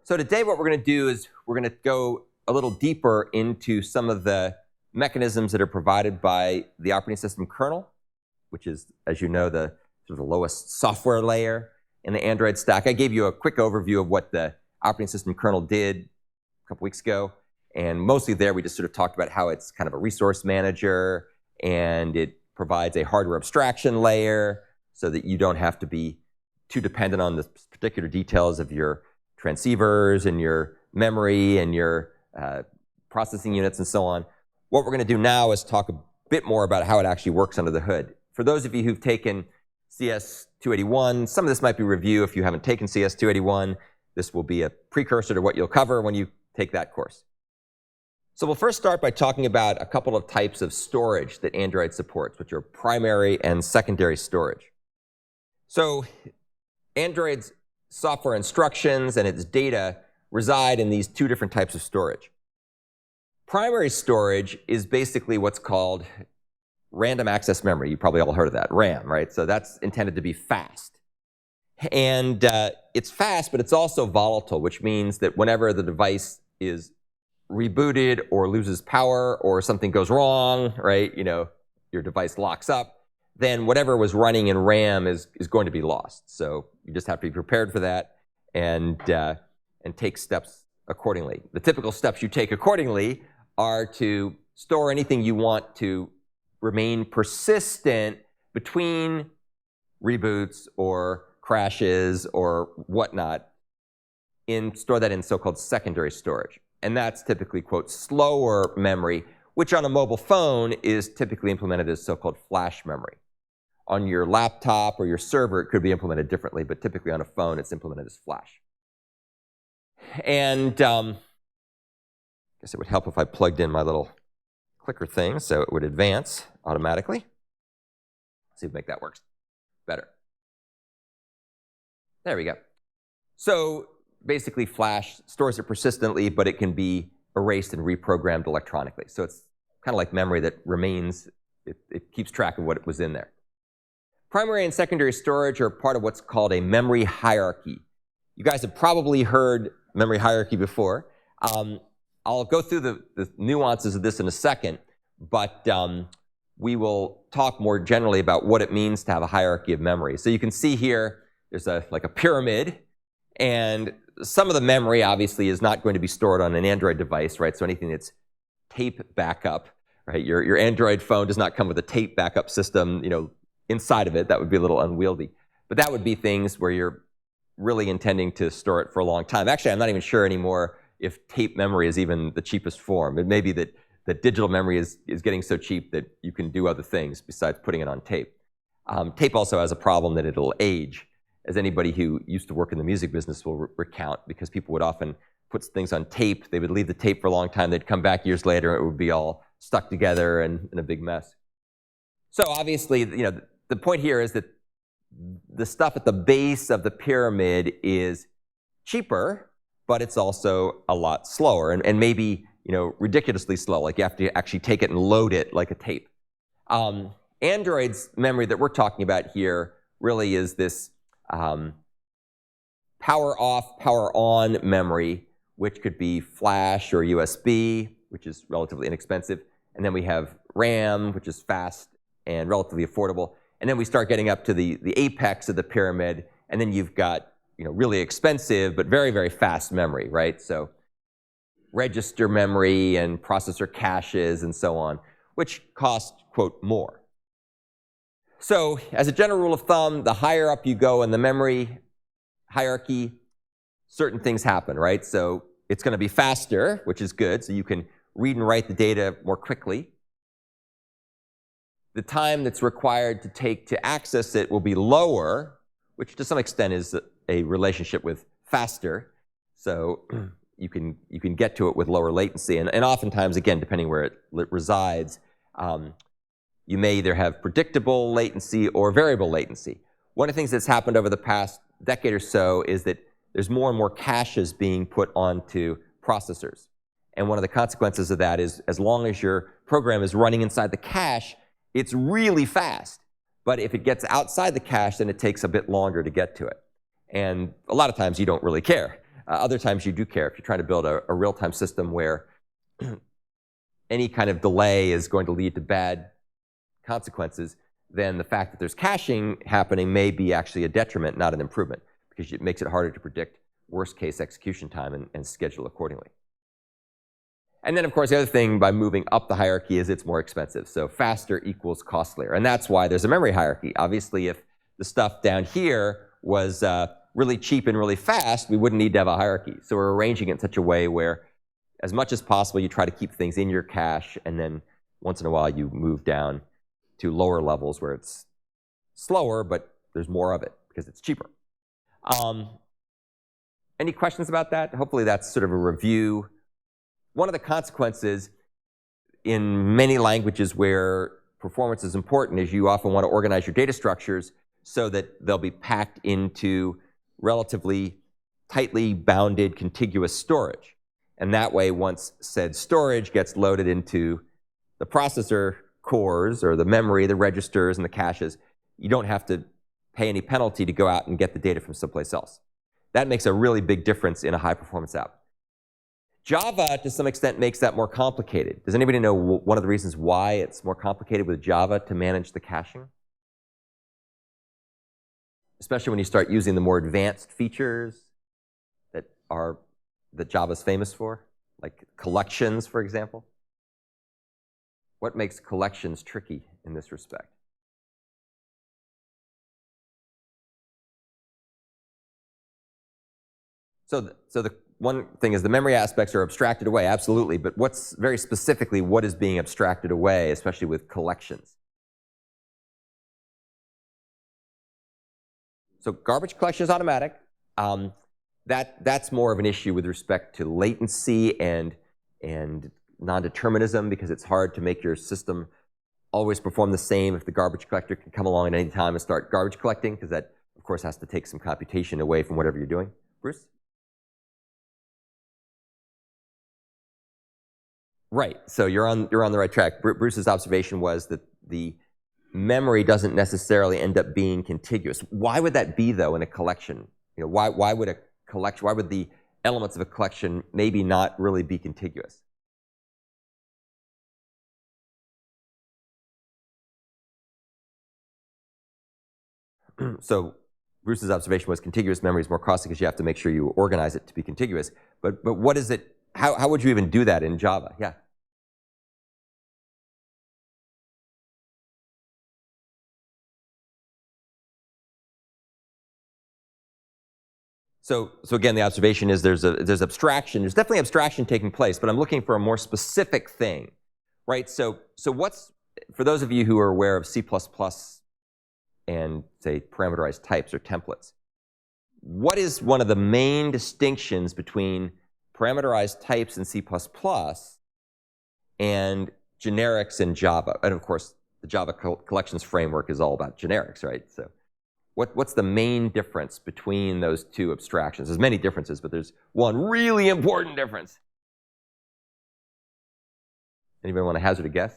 So today what we're going to do is we're going to go a little deeper into some of the mechanisms that are provided by the operating system kernel, which is, as you know, the sort of the lowest software layer in the Android stack. I gave you a quick overview of what the operating system kernel did a couple weeks ago, and mostly there we just sort of talked about how it's kind of a resource manager, and it provides a hardware abstraction layer so that you don't have to be too dependent on the particular details of your transceivers and your memory and your processing units and so on. What we're going to do now is talk a bit more about how it actually works under the hood. For those of you who've taken CS281, some of this might be review. If you haven't taken CS281, this will be a precursor to what you'll cover when you take that course. So we'll first start by talking about a couple of types of storage that Android supports, which are primary and secondary storage. So Android's software instructions and its data reside in these two different types of storage. Primary storage is basically what's called random access memory. You probably all heard of that, RAM, right? So that's intended to be fast. And it's fast, but it's also volatile, which means that whenever the device is rebooted or loses power or something goes wrong, right, you know, your device locks up, then whatever was running in RAM is going to be lost. So you just have to be prepared for that and take steps accordingly. The typical steps you take accordingly are to store anything you want to remain persistent between reboots or crashes or whatnot, store that in so-called secondary storage. And that's typically, quote, slower memory, which on a mobile phone is typically implemented as so-called flash memory. On your laptop or your server, it could be implemented differently, but typically on a phone, it's implemented as flash. And I guess it would help if I plugged in my little clicker thing so it would advance automatically. Let's see if we make that work better. There we go. So basically, flash stores it persistently, but it can be erased and reprogrammed electronically. So it's kind of like memory that remains, it keeps track of what was in there. Primary and secondary storage are part of what's called a memory hierarchy. You guys have probably heard memory hierarchy before. I'll go through the nuances of this in a second, but we will talk more generally about what it means to have a hierarchy of memory. So you can see here, there's like a pyramid, and some of the memory obviously is not going to be stored on an Android device, right? So anything that's tape backup, right? Your Android phone does not come with a tape backup system, you know, inside of it. That would be a little unwieldy. But that would be things where you're really intending to store it for a long time. Actually, I'm not even sure anymore if tape memory is even the cheapest form. It may be that digital memory is getting so cheap that you can do other things besides putting it on tape. Tape also has a problem that it'll age, as anybody who used to work in the music business will recount, because people would often put things on tape. They would leave the tape for a long time. They'd come back years later, and it would be all stuck together and in a big mess. So obviously, you know, the point here is that the stuff at the base of the pyramid is cheaper, but it's also a lot slower, and maybe, you know, ridiculously slow. Like you have to actually take it and load it like a tape. Android's memory that we're talking about here really is this power off, power on memory, which could be flash or USB, which is relatively inexpensive. And then we have RAM, which is fast and relatively affordable. And then we start getting up to the apex of the pyramid, and then you've got, you know, really expensive but very, very fast memory, right? So register memory and processor caches and so on, which cost, quote, more. So as a general rule of thumb, the higher up you go in the memory hierarchy, certain things happen, right? So it's going to be faster, which is good, so you can read and write the data more quickly. The time that's required to take to access it will be lower, which to some extent is a relationship with faster. So you can get to it with lower latency. And oftentimes, again, depending where it resides, you may either have predictable latency or variable latency. One of the things that's happened over the past decade or so is that there's more and more caches being put onto processors. And one of the consequences of that is, as long as your program is running inside the cache, it's really fast. But if it gets outside the cache, then it takes a bit longer to get to it. And a lot of times you don't really care. Other times you do care. If you're trying to build a real-time system where any kind of delay is going to lead to bad consequences, then the fact that there's caching happening may be actually a detriment, not an improvement, because it makes it harder to predict worst-case execution time and schedule accordingly. And then, of course, the other thing by moving up the hierarchy is it's more expensive. So faster equals costlier. And that's why there's a memory hierarchy. Obviously, if the stuff down here was really cheap and really fast, we wouldn't need to have a hierarchy. So we're arranging it in such a way where, as much as possible, you try to keep things in your cache, and then once in a while you move down to lower levels where it's slower, but there's more of it because it's cheaper. Any questions about that? Hopefully that's sort of a review. One of the consequences in many languages where performance is important is you often want to organize your data structures so that they'll be packed into relatively tightly bounded contiguous storage. And that way, once said storage gets loaded into the processor cores or the memory, the registers, and the caches, you don't have to pay any penalty to go out and get the data from someplace else. That makes a really big difference in a high-performance app. Java, to some extent, makes that more complicated. Does anybody know one of the reasons why it's more complicated with Java to manage the caching? Especially when you start using the more advanced features that Java's famous for, like collections, for example. What makes collections tricky in this respect? So the one thing is the memory aspects are abstracted away, absolutely, but what's very specifically what is being abstracted away, especially with collections? So garbage collection is automatic. That's more of an issue with respect to latency and non-determinism, because it's hard to make your system always perform the same if the garbage collector can come along at any time and start garbage collecting, because that, of course, has to take some computation away from whatever you're doing. Bruce? Right. So you're on the right track. Bruce's observation was that the memory doesn't necessarily end up being contiguous. Why would that be, though, in a collection? You know, why would the elements of a collection maybe not really be contiguous? So Bruce's observation was contiguous memory is more costly because you have to make sure you organize it to be contiguous. But what is it? How would you even do that in Java? Yeah. So again, the observation is there's abstraction. There's definitely abstraction taking place, but I'm looking for a more specific thing, right? So what's, for those of you who are aware of C++ and, say, parameterized types or templates, what is one of the main distinctions between parameterized types in C++ and generics in Java? And of course, the Java collections framework is all about generics, right? So what's the main difference between those two abstractions? There's many differences, but there's one really important difference. Anybody want to hazard a guess?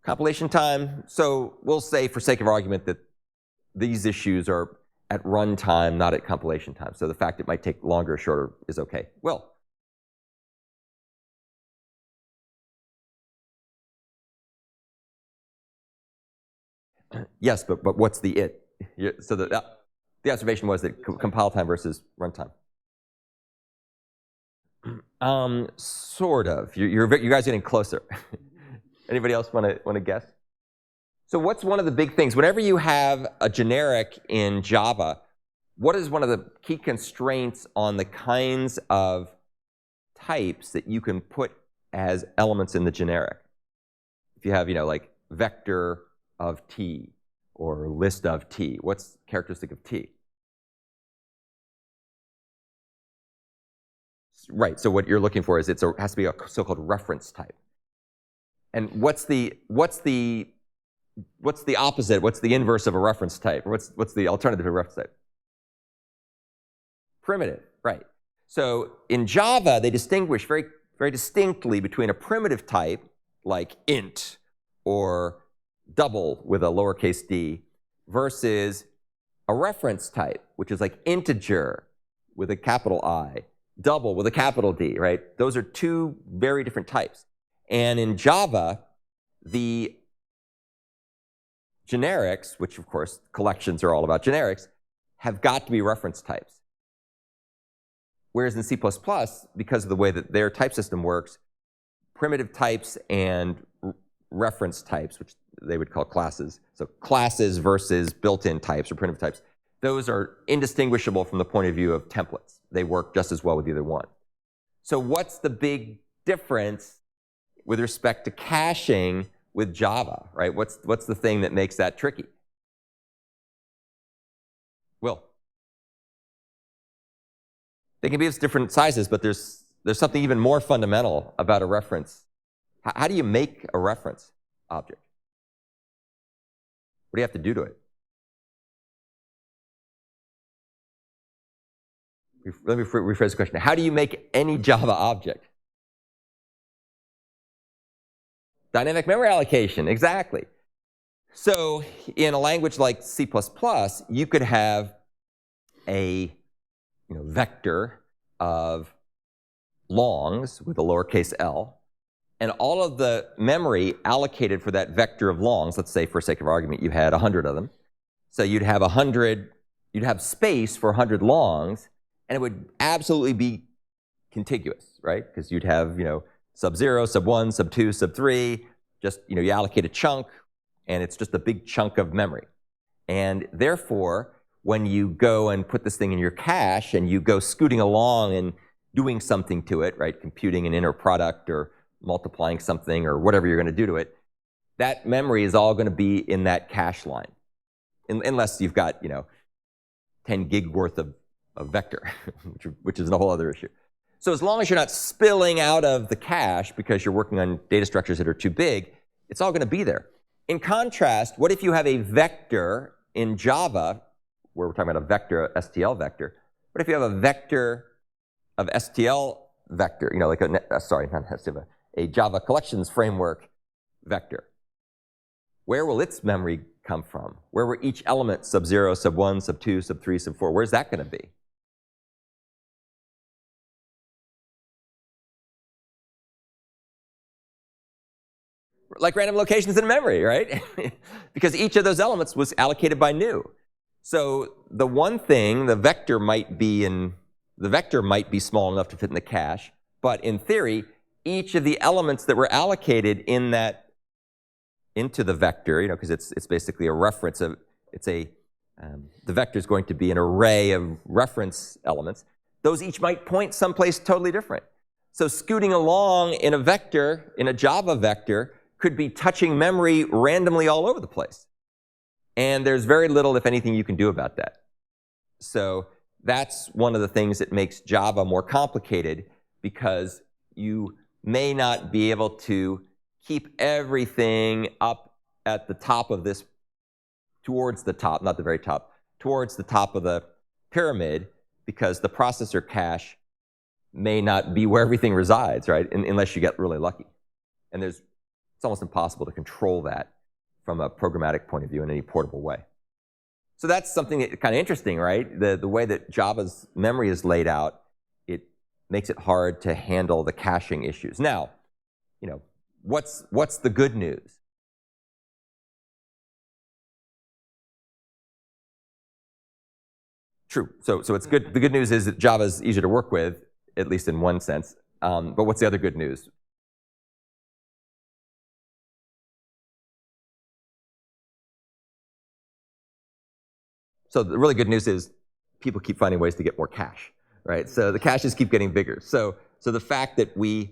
Compilation time. So we'll say, for sake of argument, that these issues are at runtime, not at compilation time. So the fact it might take longer or shorter is okay. Will? Yes, but what's the it? So the observation was that compile time versus runtime. Sort of. You guys are getting closer. Anybody else want to guess? So what's one of the big things? Whenever you have a generic in Java, what is one of the key constraints on the kinds of types that you can put as elements in the generic? If you have, like vector of t or list of t, what's characteristic of t? Right, so what you're looking for is it has to be a so-called reference type. And what's the opposite? What's the inverse of a reference type? Or what's the alternative to a reference type? Primitive, right. So in Java, they distinguish very, very distinctly between a primitive type, like int, or double with a lowercase d, versus a reference type, which is like integer with a capital I, double with a capital D, right? Those are two very different types. And in Java, the generics, which of course collections are all about generics, have got to be reference types. Whereas in C++, because of the way that their type system works, primitive types and reference types, which they would call classes, so classes versus built-in types or primitive types, those are indistinguishable from the point of view of templates. They work just as well with either one. So what's the big difference with respect to caching with Java, right? What's the thing that makes that tricky? Will? They can be of different sizes, but there's something even more fundamental about a reference. How do you make a reference object? What do you have to do to it? Let me rephrase the question. How do you make any Java object? Dynamic memory allocation, exactly. So in a language like C++, you could have a vector of longs with a lowercase l, and all of the memory allocated for that vector of longs, let's say for sake of argument you had 100 of them, so you'd have space for 100 longs, and it would absolutely be contiguous, right? Because you'd have sub 0, sub 1, sub 2, sub 3, just you allocate a chunk, and it's just a big chunk of memory. And therefore, when you go and put this thing in your cache and you go scooting along and doing something to it, right, computing an inner product or multiplying something or whatever you're going to do to it, that memory is all going to be in that cache line, unless you've got 10 gig worth of vector, which is a whole other issue. So as long as you're not spilling out of the cache because you're working on data structures that are too big, it's all going to be there. In contrast, what if you have a vector in Java, where we're talking about a vector, STL vector? What if you have a vector of STL vector, like a Java collections framework vector? Where will its memory come from? Where will each element, sub 0, sub 1, sub 2, sub 3, sub 4, where's that going to be? Like random locations in memory, right? Because each of those elements was allocated by new. So the one thing, the vector might be small enough to fit in the cache, but in theory, each of the elements that were allocated into the vector, because it's basically a reference of, the vector is going to be an array of reference elements. Those each might point someplace totally different. So scooting along in a vector, in a Java vector, could be touching memory randomly all over the place. And there's very little, if anything, you can do about that. So that's one of the things that makes Java more complicated, because you may not be able to keep everything up at the top of this, towards the top, not the very top, towards the top of the pyramid, because the processor cache may not be where everything resides, right? Unless you get really lucky. And it's almost impossible to control that from a programmatic point of view in any portable way. So that's something that kind of interesting, right? The way that Java's memory is laid out, it makes it hard to handle the caching issues. Now, what's the good news? True. So it's good. The good news is that Java is easier to work with, at least in one sense. But what's the other good news? So the really good news is people keep finding ways to get more cache, right? So the caches keep getting bigger. So the fact that we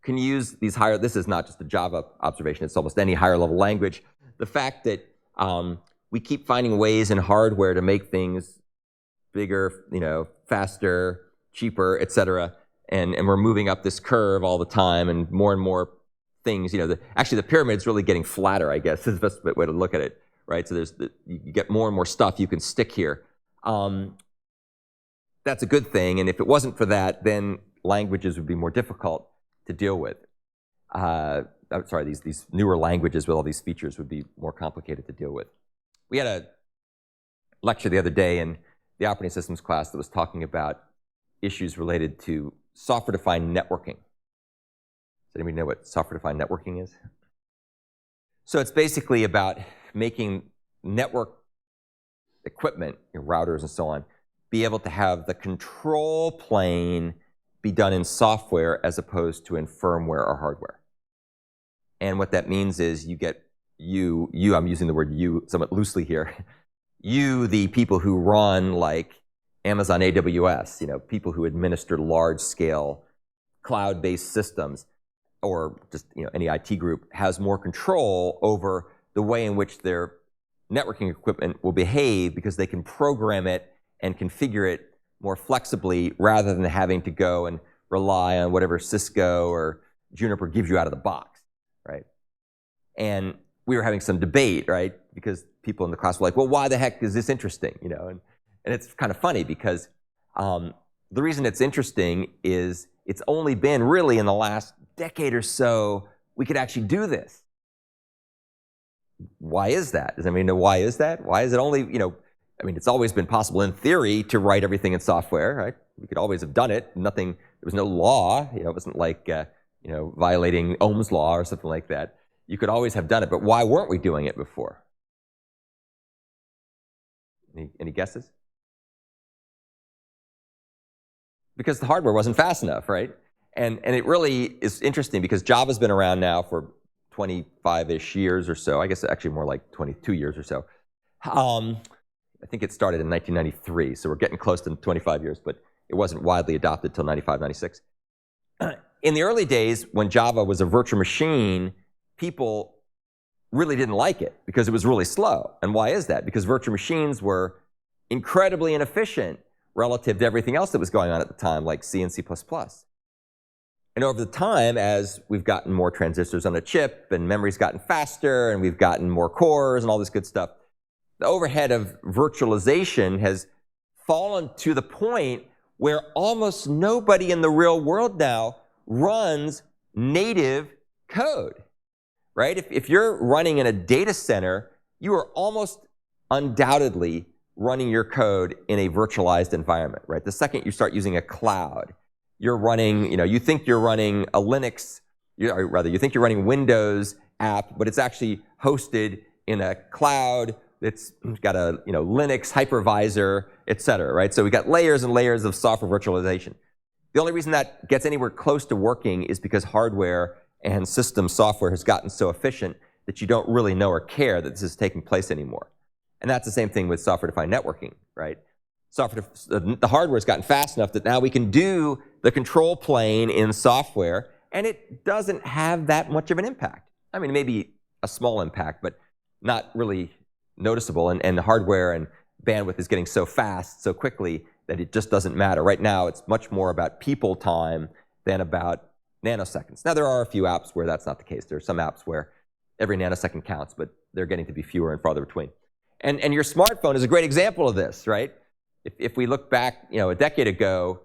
can use these higher, this is not just a Java observation, it's almost any higher level language. The fact that we keep finding ways in hardware to make things bigger, faster, cheaper, et cetera, and we're moving up this curve all the time, and more things, actually the pyramid's really getting flatter, I guess, is the best way to look at it. Right, so you get more and more stuff you can stick here. That's a good thing, and if it wasn't for that, then languages would be more difficult to deal with. I'm sorry, these newer languages with all these features would be more complicated to deal with. We had lecture the other day in the operating systems class that was talking about issues related to software-defined networking. Does anybody know what software-defined networking is? So it's basically about making network equipment, routers and so on, be able to have the control plane be done in software as opposed to in firmware or hardware. And what that means is you get I'm using the word you somewhat loosely here, the people who run like Amazon AWS, people who administer large-scale cloud-based systems, or just any IT group, has more control over the way in which their networking equipment will behave because they can program it and configure it more flexibly rather than having to go and rely on whatever Cisco or Juniper gives you out of the box, right? And we were having some debate, right? Because people in the class were like, well, why the heck is this interesting? And it's kind of funny because the reason it's interesting is it's only been really in the last decade or so we could actually do this. Why is that? Does anybody know why is that? Why is it only, it's always been possible in theory to write everything in software, right? We could always have done it. There was no law, it wasn't like, violating Ohm's law or something like that. You could always have done it, but why weren't we doing it before? Any guesses? Because the hardware wasn't fast enough, right? And it really is interesting because Java's been around now for 25-ish years or so. I guess actually more like 22 years or so. I think it started in 1993, so we're getting close to 25 years, but it wasn't widely adopted until 95, 96. In the early days, when Java was a virtual machine, people really didn't like it because it was really slow. And why is that? Because virtual machines were incredibly inefficient relative to everything else that was going on at the time, like C and C++. And over the time, as we've gotten more transistors on a chip and memory's gotten faster and we've gotten more cores and all this good stuff, the overhead of virtualization has fallen to the point where almost nobody in the real world now runs native code, right? If you're running in a data center, you are almost undoubtedly running your code in a virtualized environment, right? The second you start using a cloud, you're running, you think you're running a Linux, or rather, you think you're running Windows app, but it's actually hosted in a cloud that's got a Linux hypervisor, et cetera, right? So we got layers and layers of software virtualization. The only reason that gets anywhere close to working is because hardware and system software has gotten so efficient that you don't really know or care that this is taking place anymore. And that's the same thing with software-defined networking, right? The hardware's gotten fast enough that now we can do the control plane in software, and it doesn't have that much of an impact. I mean, maybe a small impact, but not really noticeable. And the hardware and bandwidth is getting so fast, so quickly, that it just doesn't matter. Right now, it's much more about people time than about nanoseconds. Now, there are a few apps where that's not the case. There are some apps where every nanosecond counts, but they're getting to be fewer and farther between. And your smartphone is a great example of this, right? If we look back, a decade ago,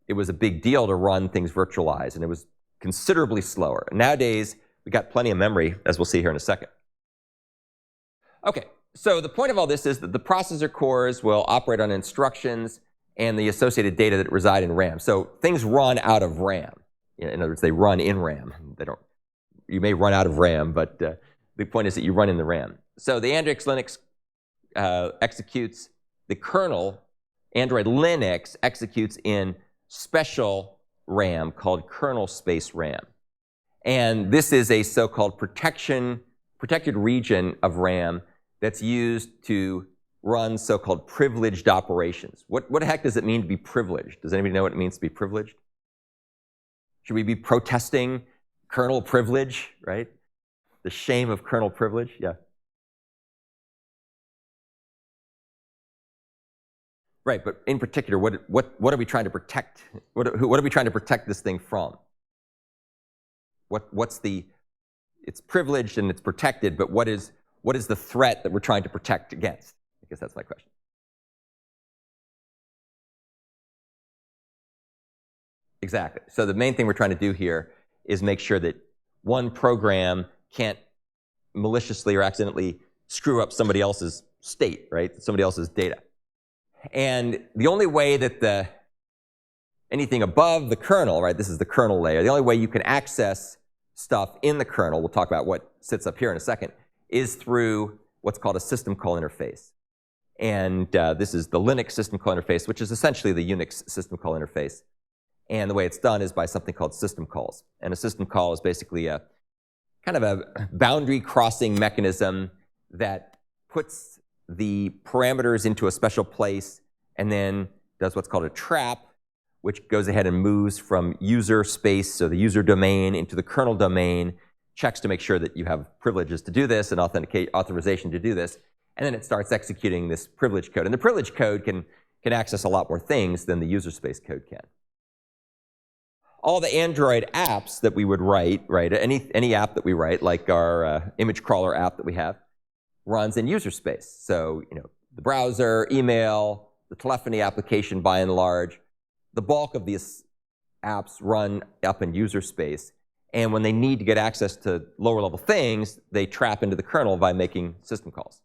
it was a big deal to run things virtualized, and it was considerably slower. Nowadays, we got plenty of memory, as we'll see here in a second. Okay, so the point of all this is that the processor cores will operate on instructions and the associated data that reside in RAM. So things run out of RAM. In other words, they run in RAM. You may run out of RAM, but the point is that you run in the RAM. So the Android Linux executes the kernel. Android Linux executes in special RAM called kernel space RAM. And this is a so-called protected region of RAM that's used to run so-called privileged operations. What the heck does it mean to be privileged? Does anybody know what it means to be privileged? Should we be protesting kernel privilege, right? The shame of kernel privilege? Yeah. Right, but in particular, what are we trying to protect? What are we trying to protect this thing from? It's privileged and it's protected, but what is the threat that we're trying to protect against? I guess that's my question. Exactly. So the main thing we're trying to do here is make sure that one program can't maliciously or accidentally screw up somebody else's state, right? Somebody else's data. And the only way that anything above the kernel, right, this is the kernel layer, the only way you can access stuff in the kernel, we'll talk about what sits up here in a second, is through what's called a system call interface. And this is the Linux system call interface, which is essentially the Unix system call interface. And the way it's done is by something called system calls. And a system call is basically a kind of a boundary crossing mechanism that puts the parameters into a special place and then does what's called a trap, which goes ahead and moves from user space, so the user domain, into the kernel domain, checks to make sure that you have privileges to do this and authorization to do this, and then it starts executing this privilege code. And the privilege code can access a lot more things than the user space code can. All the Android apps that we would write, any app that we write, like our image crawler app that we have, runs in user space. So, the browser, email, the telephony application by and large, the bulk of these apps run up in user space. And when they need to get access to lower level things, they trap into the kernel by making system calls.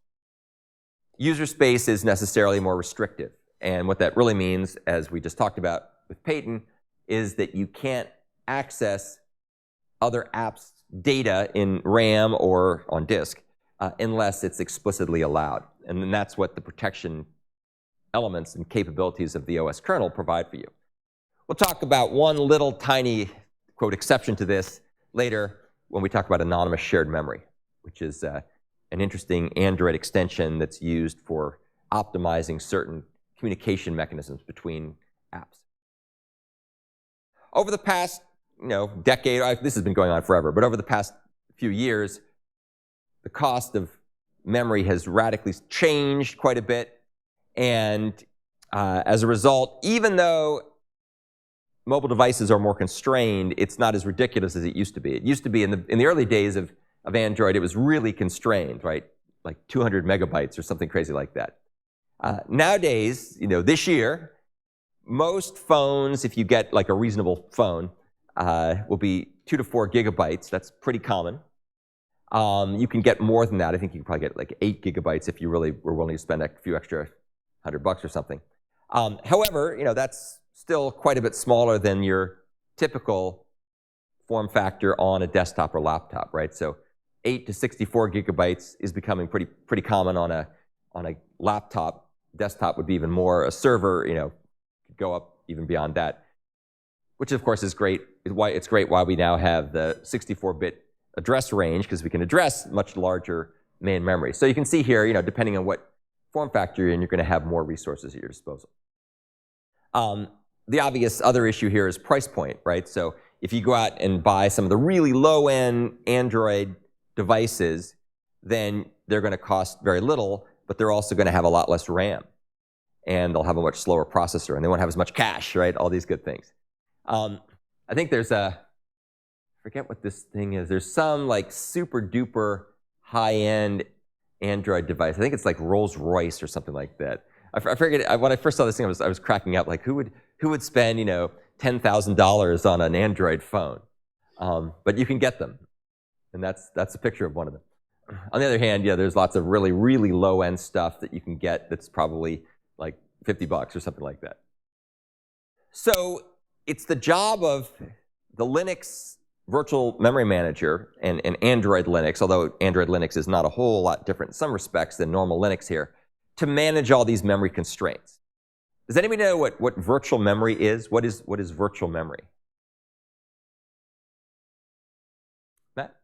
User space is necessarily more restrictive. And what that really means, as we just talked about with Peyton, is that you can't access other apps' data in RAM or on disk unless it's explicitly allowed. And then that's what the protection elements and capabilities of the OS kernel provide for you. We'll talk about one little tiny, quote, exception to this later when we talk about anonymous shared memory, which is an interesting Android extension that's used for optimizing certain communication mechanisms between apps. Over the past, decade, this has been going on forever, but over the past few years, the cost of memory has radically changed quite a bit. And as a result, even though mobile devices are more constrained, it's not as ridiculous as it used to be. It used to be in the early days of Android, it was really constrained, right? Like 200 megabytes or something crazy like that. Nowadays, this year, most phones, if you get like a reasonable phone, will be 2 to 4 gigabytes. That's pretty common. You can get more than that. I think you can probably get like 8 gigabytes if you really were willing to spend a few extra $100 or something. However, that's still quite a bit smaller than your typical form factor on a desktop or laptop, right? So 8 to 64 gigabytes is becoming pretty common on a laptop. Desktop would be even more. A server, could go up even beyond that, which of course is great. It's great why we now have the 64-bit address range, because we can address much larger main memory. So you can see here, depending on what form factor you're in, you're going to have more resources at your disposal. The obvious other issue here is price point, right? So if you go out and buy some of the really low-end Android devices, then they're going to cost very little, but they're also going to have a lot less RAM. And they'll have a much slower processor, and they won't have as much cache, right? All these good things. I think there's I forget what this thing is. There's some like super duper high-end Android device. I think it's like Rolls-Royce or something like that. I forget, when I first saw this thing, I was cracking up. Like, who would spend, $10,000 on an Android phone? But you can get them, and that's a picture of one of them. On the other hand, there's lots of really, really low-end stuff that you can get that's probably like $50 or something like that. So it's the job of the Linux virtual memory manager and Android Linux, although Android Linux is not a whole lot different in some respects than normal Linux here, to manage all these memory constraints. Does anybody know what virtual memory is? What is virtual memory? Matt?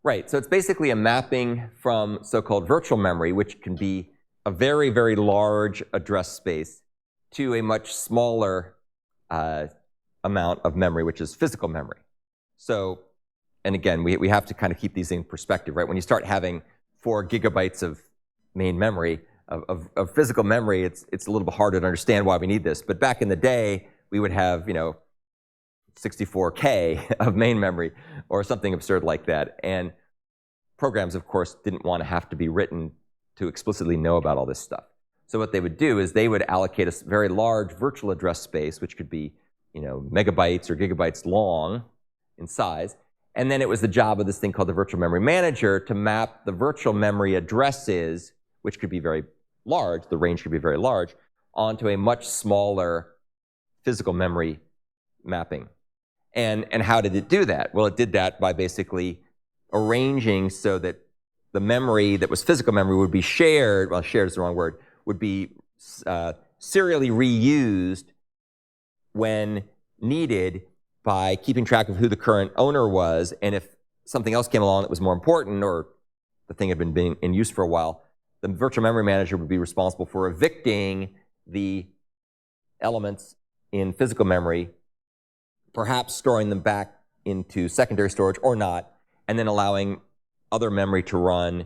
Right, so it's basically a mapping from so-called virtual memory, which can be a very, very large address space, to a much smaller amount of memory, which is physical memory. So, and again, we have to kind of keep these in perspective, right? When you start having 4 gigabytes of main memory, of physical memory, it's a little bit harder to understand why we need this. But back in the day, we would have, 64K of main memory or something absurd like that. And programs, of course, didn't want to have to be written to explicitly know about all this stuff. So what they would do is they would allocate a very large virtual address space, which could be, megabytes or gigabytes long in size. And then it was the job of this thing called the virtual memory manager to map the virtual memory addresses, which could be very large, the range could be very large, onto a much smaller physical memory mapping. And how did it do that? Well, it did that by basically arranging so that the memory that was physical memory would be shared, well, shared is the wrong word, would be serially reused when needed by keeping track of who the current owner was, and if something else came along that was more important or the thing had been in use for a while, the virtual memory manager would be responsible for evicting the elements in physical memory, perhaps storing them back into secondary storage or not, and then allowing other memory to run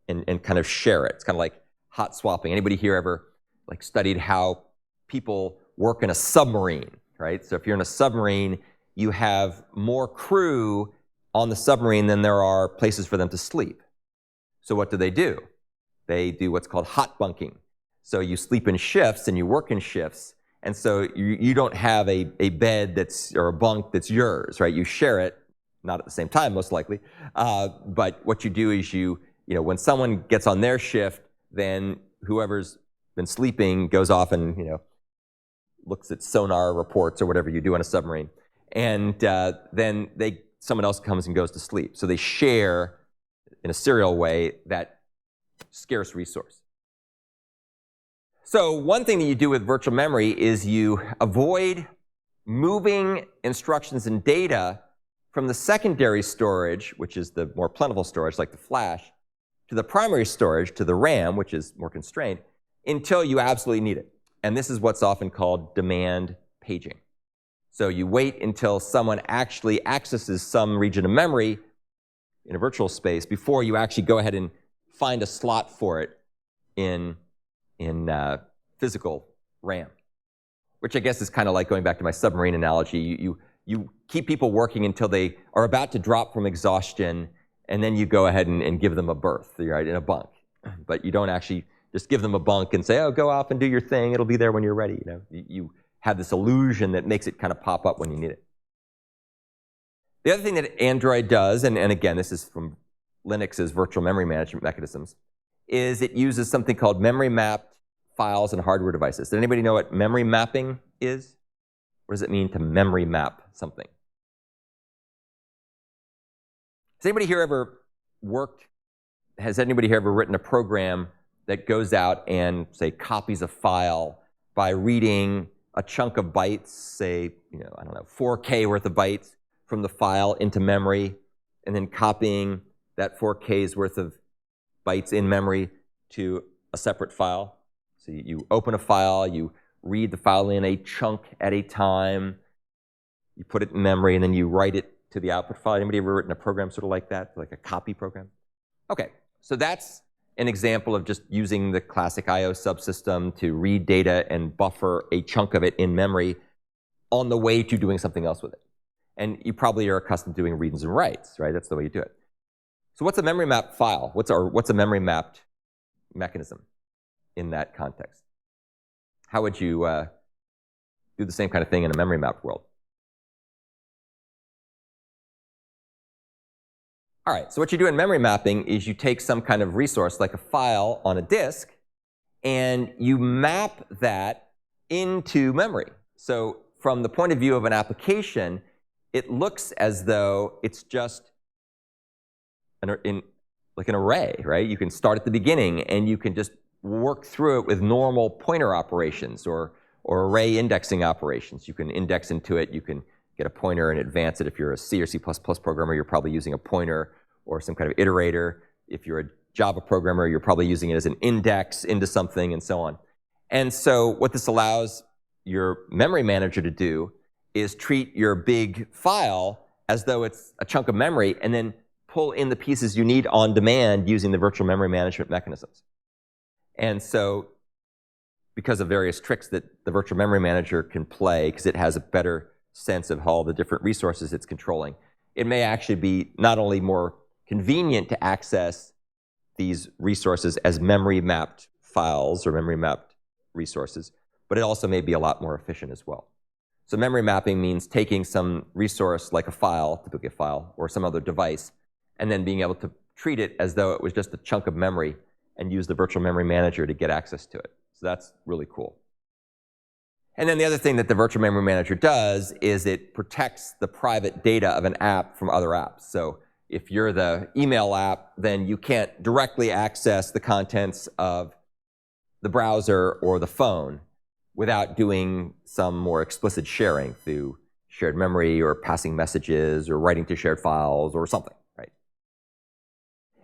and kind of share it. It's kind of like hot swapping. Anybody here ever studied how people work in a submarine, right? So if you're in a submarine, you have more crew on the submarine than there are places for them to sleep. So what do? They do what's called hot bunking. So you sleep in shifts and you work in shifts, and so you don't have a bed or a bunk that's yours, right? You share it, not at the same time, most likely. But what you do is when someone gets on their shift, then whoever's been sleeping goes off and, looks at sonar reports or whatever you do on a submarine. And then someone else comes and goes to sleep. So they share, in a serial way, that scarce resource. So one thing that you do with virtual memory is you avoid moving instructions and data from the secondary storage, which is the more plentiful storage, like the flash, to the primary storage, to the RAM, which is more constrained, until you absolutely need it. And this is what's often called demand paging. So you wait until someone actually accesses some region of memory in a virtual space before you actually go ahead and find a slot for it in physical RAM, which I guess is kind of like going back to my submarine analogy. You keep people working until they are about to drop from exhaustion, and then you go ahead and give them a berth, right, in a bunk. But you don't actually just give them a bunk and say, oh, go off and do your thing. It'll be there when you're ready. You have this illusion that makes it kind of pop up when you need it. The other thing that Android does, and again, this is from Linux's virtual memory management mechanisms, is it uses something called memory mapped files and hardware devices. Does anybody know what memory mapping is? What does it mean to memory map something? Has anybody here ever written a program that goes out and, say, copies a file by reading a chunk of bytes, say, 4K worth of bytes from the file into memory, and then copying that 4K's worth of bytes in memory to a separate file? So you open a file, you read the file in a chunk at a time, you put it in memory, and then you write it to the output file. Anybody ever written a program sort of like that, like a copy program? Okay, so that's an example of just using the classic I/O subsystem to read data and buffer a chunk of it in memory on the way to doing something else with it. And you probably are accustomed to doing reads and writes, right? That's the way you do it. So what's a memory mapped file? What's a memory mapped mechanism in that context? How would you do the same kind of thing in a memory mapped world? All right, so what you do in memory mapping is you take some kind of resource, like a file on a disk, and you map that into memory. So from the point of view of an application, it looks as though it's just like an array, right? You can start at the beginning, and you can just work through it with normal pointer operations or array indexing operations. You can index into it. You can get a pointer and advance it. If you're a C or C++ programmer, you're probably using a pointer or some kind of iterator. If you're a Java programmer, you're probably using it as an index into something, and so on. And so what this allows your memory manager to do is treat your big file as though it's a chunk of memory, and then pull in the pieces you need on demand using the virtual memory management mechanisms. And so because of various tricks that the virtual memory manager can play, because it has a better sense of all the different resources it's controlling, it may actually be not only more convenient to access these resources as memory mapped files or memory mapped resources, but it also may be a lot more efficient as well. So memory mapping means taking some resource like a file, typically a file, or some other device, and then being able to treat it as though it was just a chunk of memory and use the virtual memory manager to get access to it. So that's really cool. And then the other thing that the virtual memory manager does is it protects the private data of an app from other apps. So if you're the email app, then you can't directly access the contents of the browser or the phone without doing some more explicit sharing through shared memory or passing messages or writing to shared files or something, right?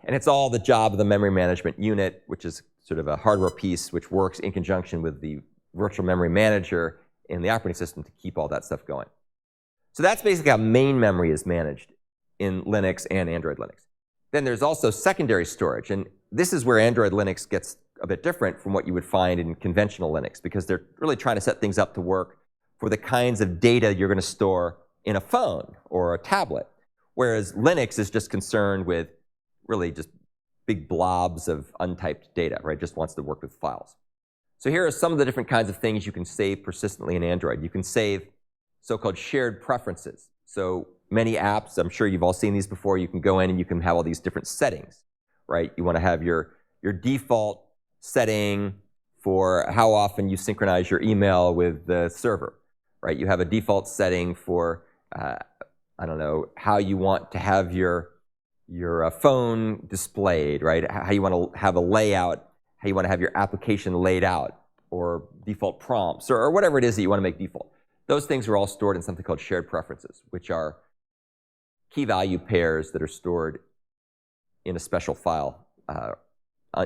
And it's all the job of the memory management unit, which is sort of a hardware piece which works in conjunction with the virtual memory manager in the operating system to keep all that stuff going. So that's basically how main memory is managed in Linux and Android Linux. Then there's also secondary storage, and this is where Android Linux gets a bit different from what you would find in conventional Linux, because they're really trying to set things up to work for the kinds of data you're going to store in a phone or a tablet, whereas Linux is just concerned with really just big blobs of untyped data, right? Just wants to work with files. So here are some of the different kinds of things you can save persistently in Android. You can save so-called shared preferences. So many apps, I'm sure you've all seen these before, you can go in and you can have all these different settings, right? You want to have your default setting for how often you synchronize your email with the server, right? You have a default setting for, I don't know, how you want to have your phone displayed, right? How you want to have a layout, how you want to have your application laid out, or default prompts, or whatever it is that you want to make default. Those things are all stored in something called shared preferences, which are key value pairs that are stored in a special file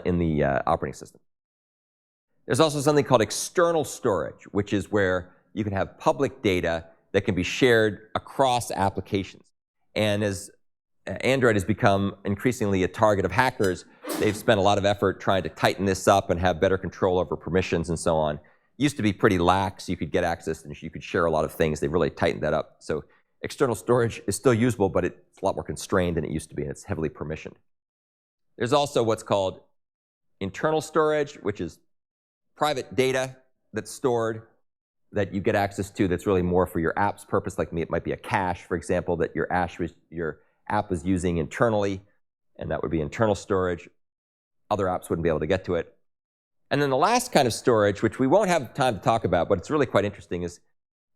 in the operating system. There's also something called external storage, which is where you can have public data that can be shared across applications. And as Android has become increasingly a target of hackers, they've spent a lot of effort trying to tighten this up and have better control over permissions and so on. It used to be pretty lax. You could get access and you could share a lot of things. They've really tightened that up. So external storage is still usable, but it's a lot more constrained than it used to be, and it's heavily permissioned. There's also what's called internal storage, which is private data that's stored that you get access to that's really more for your app's purpose. Like it might be a cache, for example, that your app is using internally, and that would be internal storage. Other apps wouldn't be able to get to it. And then the last kind of storage, which we won't have time to talk about, but it's really quite interesting, is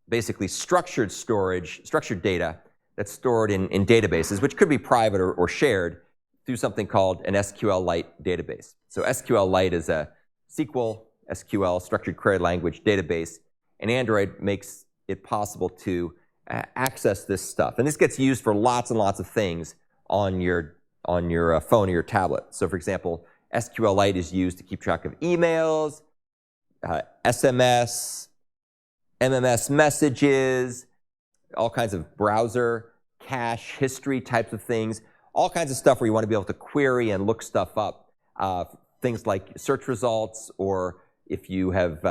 basically structured storage, structured data that's stored in databases, which could be private or shared through something called an SQLite database. So SQLite is a SQL, structured query language database, and Android makes it possible to access this stuff. And this gets used for lots and lots of things on your phone or your tablet. So for example, SQLite is used to keep track of emails, SMS, MMS messages, all kinds of browser cache history types of things, all kinds of stuff where you want to be able to query and look stuff up, things like search results, or if you have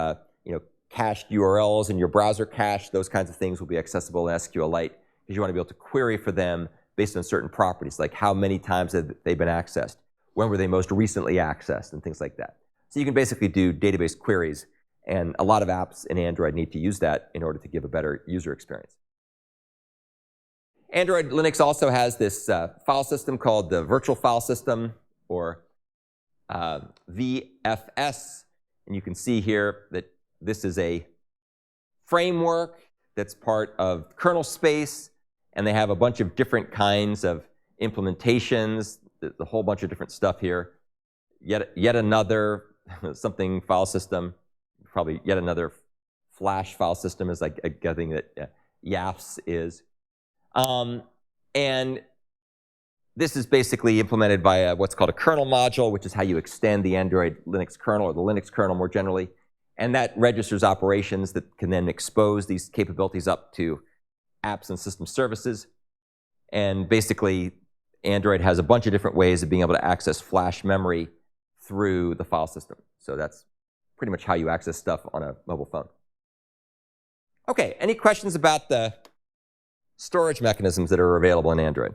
cached URLs in your browser cache, those kinds of things will be accessible in SQLite because you want to be able to query for them based on certain properties, like how many times have they been accessed, when were they most recently accessed, and things like that. So you can basically do database queries, and a lot of apps in Android need to use that in order to give a better user experience. Android Linux also has this file system called the virtual file system, or VFS, and you can see here that this is a framework that's part of kernel space, and they have a bunch of different kinds of implementations. There's a whole bunch of different stuff here. Yet another something file system, probably yet another Flash file system is like a thing that YAFS is. And this is basically implemented by what's called a kernel module, which is how you extend the Android Linux kernel, or the Linux kernel more generally. And that registers operations that can then expose these capabilities up to apps and system services. And basically, Android has a bunch of different ways of being able to access flash memory through the file system. So that's pretty much how you access stuff on a mobile phone. Okay, any questions about the storage mechanisms that are available in Android?